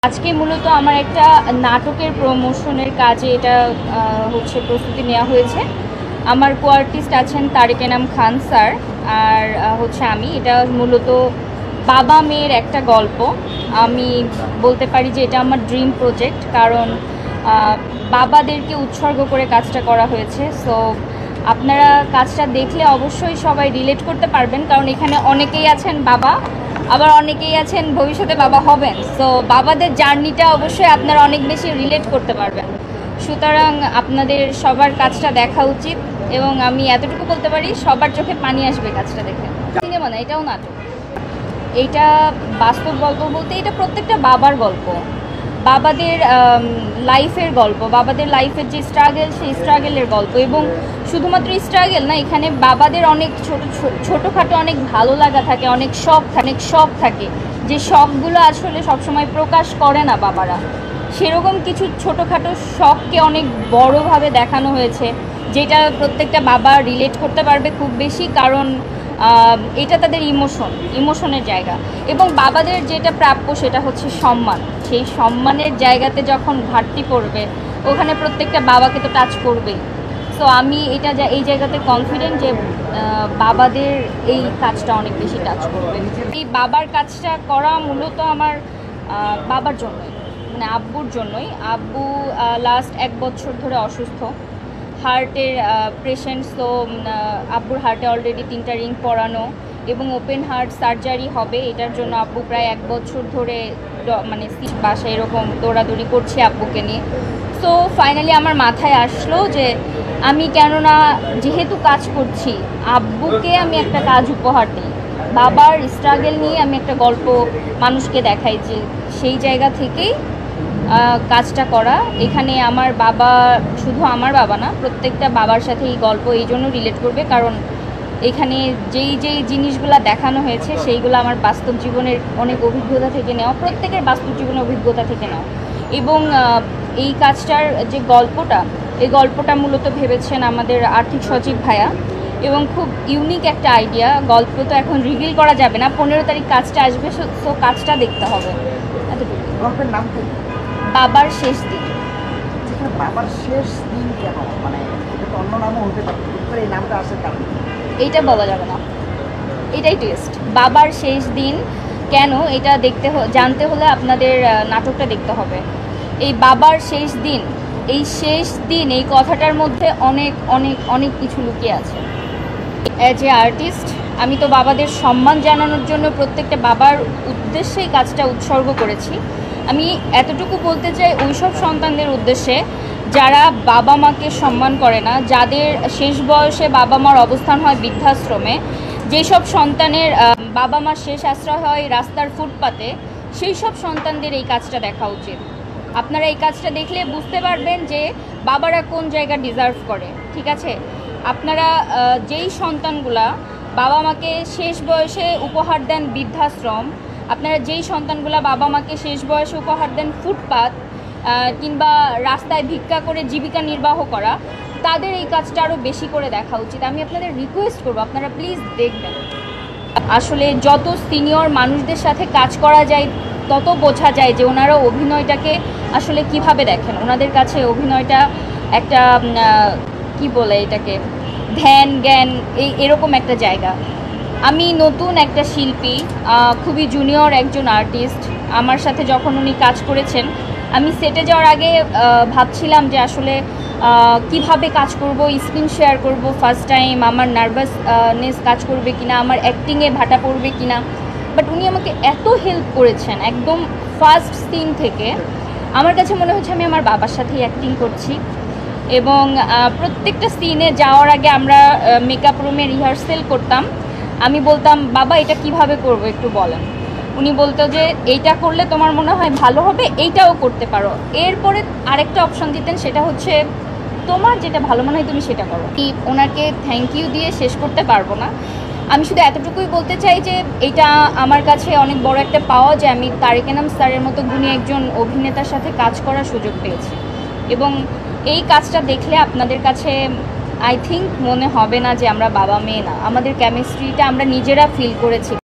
আজকে মূলত আমার একটা নাটকের প্রমোশনের কাজে এটা হচ্ছে প্রস্তুতি নেওয়া হয়েছে। আমার কো-আর্টিস্ট আছেন তারেক এনাম খান স্যার, আর হচ্ছে আমি। এটা মূলত বাবা মেয়ের একটা গল্প। আমি বলতে পারি যে এটা আমার ড্রিম প্রজেক্ট, কারণ বাবাদেরকে উৎসর্গ করে কাজটা করা হয়েছে। সো আপনারা কাজটা দেখলে অবশ্যই সবাই রিলেট করতে পারবেন, কারণ এখানে অনেকেই আছেন বাবা, আবার অনেকেই আছেন ভবিষ্যতে বাবা হবেন। সো বাবাদের জার্নিটা অবশ্যই আপনারা অনেক বেশি রিলেট করতে পারবেন। সুতরাং আপনাদের সবার কাজটা দেখা উচিত, এবং আমি এতটুকু বলতে পারি সবার চোখে পানি আসবে কাজটা দেখে। সিনেমা না, এটাও নাটক। এইটা বাস্তব গল্প বলতে এটা প্রত্যেকটা বাবার গল্প, বাবাদের লাইফের গল্প, বাবাদের লাইফের যে স্ট্রাগল, সেই স্ট্রাগলের গল্প। এবং শুধুমাত্র স্ট্রাগল না, এখানে বাবাদের অনেক ছোটোখাটো অনেক ভালো লাগা থাকে, অনেক শখ থাকে, যে শখগুলো আসলে সবসময় প্রকাশ করে না বাবারা। সেরকম কিছু ছোটোখাটো শখকে অনেক বড়োভাবে দেখানো হয়েছে, যেটা প্রত্যেকটা বাবা রিলেট করতে পারবে খুব বেশি, কারণ এটা তাদের ইমোশনের জায়গা। এবং বাবাদের যেটা প্রাপ্য সেটা হচ্ছে সম্মান। সেই সম্মানের জায়গাতে যখন ঘাটতি পড়বে, ওখানে প্রত্যেকটা বাবাকে তো টাচ করবেই। সো আমি এই জায়গাতে কনফিডেন্ট যে বাবাদের এই কাজটা অনেক বেশি টাচ করবে। এই বাবার কাজটা করা মূলত আমার বাবার জন্যই, মানে আব্বুর জন্যই। আব্বু লাস্ট 1 বছর ধরে অসুস্থ, হার্টের পেশেন্ট। সো আব্বুর হার্টে অলরেডি 3টা রিং পরানো, এবং ওপেন হার্ট সার্জারি হবে। এটার জন্য আব্বু প্রায় 1 বছর ধরে মানে বাসায় এরকম দৌড়াদৌড়ি করছে আব্বুকে নিয়ে। সো ফাইনালি আমার মাথায় আসলো যে আমি কেননা যেহেতু কাজ করছি, আব্বুকে আমি একটা কাজ উপহার দিই, বাবার স্ট্রাগল নিয়ে আমি একটা গল্প মানুষকে দেখাই, যে সেই জায়গা থেকেই কাজটা করা। এখানে আমার বাবা, শুধু আমার বাবা না, প্রত্যেকটা বাবার সাথে এই গল্প এই জন্য রিলেট করবে, কারণ এখানে যেই জিনিসগুলো দেখানো হয়েছে সেইগুলো আমার বাস্তব জীবনের অনেক অভিজ্ঞতা থেকে নেওয়া, প্রত্যেকের বাস্তব জীবনের অভিজ্ঞতা থেকে নেওয়া। এবং এই কাজটার যে এই গল্পটা মূলত ভেবেছেন আমাদের আর্থিক সচিব ভাইয়া, এবং খুব ইউনিক একটা আইডিয়া। গল্প তো এখন রিভিল করা যাবে না, 15 তারিখ কাজটা আসবে, তো কাজটা দেখতে হবে। এতটুকু। গল্পের নাম কি? বাবার শেষ দিন। বাবার শেষ দিন কেন? মানে এটা তো অন্য নামও হতে পারে, এই নামটা আসার কারণ এইটা বলা যাবে না, এটাই টেস্ট। বাবার শেষ দিন কেন, এটা জানতে হলে আপনাদের নাটকটা দেখতে হবে। এই বাবার শেষ দিন, এই কথাটার মধ্যে অনেক অনেক অনেক কিছু লুকিয়ে আছে। অ্যাজ এ আর্টিস্ট আমি তো বাবাদের সম্মান জানানোর জন্য প্রত্যেকটা বাবার উদ্দেশ্যেই কাজটা উৎসর্গ করেছি। আমি এতটুকু বলতে চাই ওইসব সন্তানদের উদ্দেশ্যে যারা বাবা মাকে সম্মান করে না, যাদের শেষ বয়সে বাবা মার অবস্থান হয় বৃদ্ধাশ্রমে, যেসব সন্তানের বাবা মার শেষ আশ্রয় হয় রাস্তার ফুটপাতে, সেই সব সন্তানদের এই কাজটা দেখা উচিত। আপনারা এই কাজটা দেখলে বুঝতে পারবেন যে বাবারা কোন জায়গা ডিজার্ভ করে। ঠিক আছে, আপনারা যেই সন্তানগুলা বাবা মাকে শেষ বয়সে উপহার দেন বৃদ্ধাশ্রম, আপনারা যেই সন্তানগুলা বাবা মাকে শেষ বয়সে উপহার দেন ফুটপাত কিংবা রাস্তায় ভিক্ষা করে জীবিকা নির্বাহ করা, তাদের এই কাজটা আরও বেশি করে দেখা উচিত। আমি আপনাদের রিকোয়েস্ট করবো, আপনারা প্লিজ দেখবেন। আসলে যত সিনিয়র মানুষদের সাথে কাজ করা যায়, তত বোঝা যায় যে ওনারা অভিনয়টাকে আসলে কিভাবে দেখেন। ওনাদের কাছে অভিনয়টা একটা কি বলে এটাকে, ধ্যান জ্ঞান, এরকম একটা জায়গা। আমি নতুন একটা শিল্পী, খুবই জুনিয়র একজন আর্টিস্ট। আমার সাথে যখন উনি কাজ করেছেন, আমি সেটে যাওয়ার আগে ভাবছিলাম যে আসলে কিভাবে কাজ করব, স্ক্রিন শেয়ার করব ফার্স্ট টাইম, আমার নার্ভাসনেস কাজ করবে কিনা, আমার অ্যাক্টিংয়ে ভাটা পড়বে কিনা। বাট উনি আমাকে এত হেল্প করেছেন একদম ফার্স্ট সিন থেকে। আমার কাছে মনে হচ্ছে আমি আমার বাবার সাথেই অ্যাক্টিং করছি। এবং প্রত্যেকটা সিনে যাওয়ার আগে আমরা মেকআপ রুমে রিহার্সেল করতাম। আমি বলতাম, বাবা এটা কিভাবে করব একটু বলেন। উনি বলতো যে এইটা করলে তোমার মনে হয় ভালো হবে, এইটাও করতে পারো। এরপরে আরেকটা অপশন দিতেন, সেটা হচ্ছে তোমার যেটা ভালো মনে হয় তুমি সেটা করো। ওনাকে থ্যাংক ইউ দিয়ে শেষ করতে পারবো না। আমি শুধু এতটুকুই বলতে চাই যে এটা আমার কাছে অনেক বড় একটা পাওয়া, যে আমি তারেক এনাম স্যারের মতো গুণী একজন অভিনেতার সাথে কাজ করার সুযোগ পেয়েছি। এবং এই কাজটা দেখলে আপনাদের কাছে আই থিঙ্ক মনে হবে না যে আমরা বাবা মেয়ে না, আমাদের কেমিস্ট্রিটা আমরা নিজেরা ফিল করেছি।